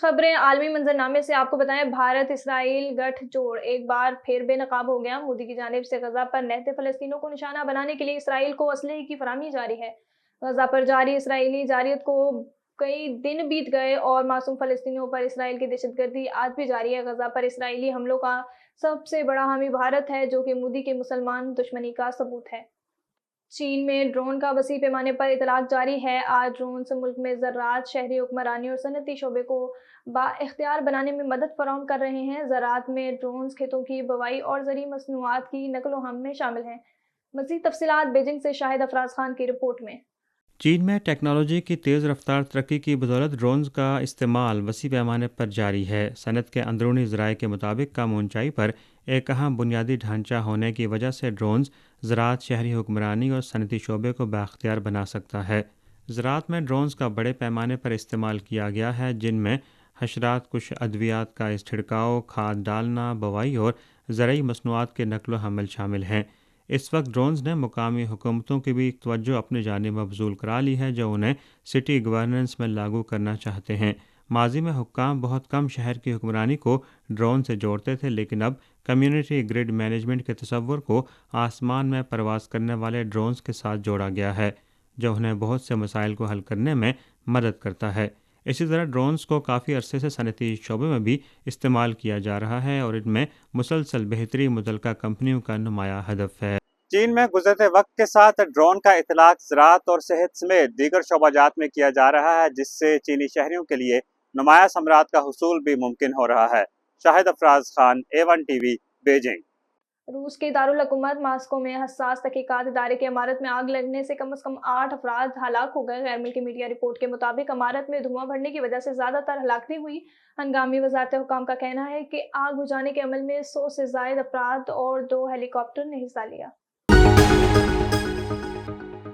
खबरें आलमी मंजरनामे से आपको बताएं। भारत इसराइल गठजोड़ एक बार फिर बेनकाब हो गया। मोदी की जानिब से गजा पर रहते फलस्तीनों को निशाना बनाने के लिए इसराइल को असलहे की फराहमी जारी है। गजा पर जारी इसराइली जारियत को कई दिन बीत गए और मासूम फलस्तीनियों पर इसराइल की दहशतगर्दी आज भी जारी है। गजा पर इसराइली हमलों का सबसे बड़ा हामी भारत है, जो कि मोदी के मुसलमान दुश्मनी का सबूत है। चीन में ड्रोन का वसी पैमाने पर इतलाक जारी है। आज ड्रोन से मुल्क में ज़राअत, शहरी हुक्मरानी और सनती शोबे को बाइख्तियार बनाने में मदद फराहम कर रहे हैं। ज़राअत में ड्रोन खेतों की बवाई और ज़रूरी मसनूआत की नकलो हम में शामिल हैं। मज़ीद तफसीलात बीजिंग से शाहिद अफराज खान की रिपोर्ट में। चीन में टेक्नोलॉजी की तेज़ रफ्तार तरक्की की बदौलत ड्रोन्स का इस्तेमाल वसी पैमाने पर जारी है। सनत के अंदरूनी ज़राए के मुताबिक कम ऊंचाई पर एक अहम बुनियादी ढांचा होने की वजह से ड्रोन्स ज़राअत, शहरी हुक्मरानी और सनती शोबे को बाख्तियार बना सकता है। ज़राअत में ड्रोन्स का बड़े पैमाने पर इस्तेमाल किया गया है, जिनमें हशरात कुश अद्वियात का छिड़काव, खाद डालना, बवाई और ज़रूरी मसनूआत के नकलो हमल शामिल हैं। इस वक्त ड्रोन्स ने मुकामी हुकूमतों की भी तवज्जो अपनी जानिब मबजूल करा ली है, जो उन्हें सिटी गवर्नेंस में लागू करना चाहते हैं। माजी में हुक्काम बहुत कम शहर की हुक्मरानी को ड्रोन से जोड़ते थे, लेकिन अब कम्युनिटी ग्रिड मैनेजमेंट के तस्वुर को आसमान में परवास करने वाले ड्रोन्स के साथ जोड़ा गया है, जो उन्हें बहुत से मसाइल को हल करने में मदद करता है। इसी तरह ड्रोन्स को काफ़ी अरसे से सनती शोबे में भी इस्तेमाल किया जा रहा है और इनमें मुसलसल बेहतरी मुतलका कंपनियों का नुमाया हदफ है। चीन में गुजरते वक्त के साथ ड्रोन का इतलाक ज़राअत और सेहत समेत दीगर शोबाजात में किया जा रहा है, जिससे चीनी शहरियों के लिए नुमाया समरात का हुसूल भी मुमकिन हो रहा है। Shahid Afraz Khan, A1 TV, Beijing. रूस के दारुल हुकूमत मास्को में हसास तहकीकात इदारे की इमारत में आग लगने से कम से कम 8 अफराद हलाक हो गए। गैर मुल्की मीडिया रिपोर्ट के मुताबिक इमारत में धुआं भरने की वजह से ज़्यादातर हलाकतें हुई। हंगामी वजारत हुकाम का कहना है कि आग बुझाने के अमल में 100 से ज़ायद अफराद और 2 हेलीकॉप्टर ने हिस्सा लिया।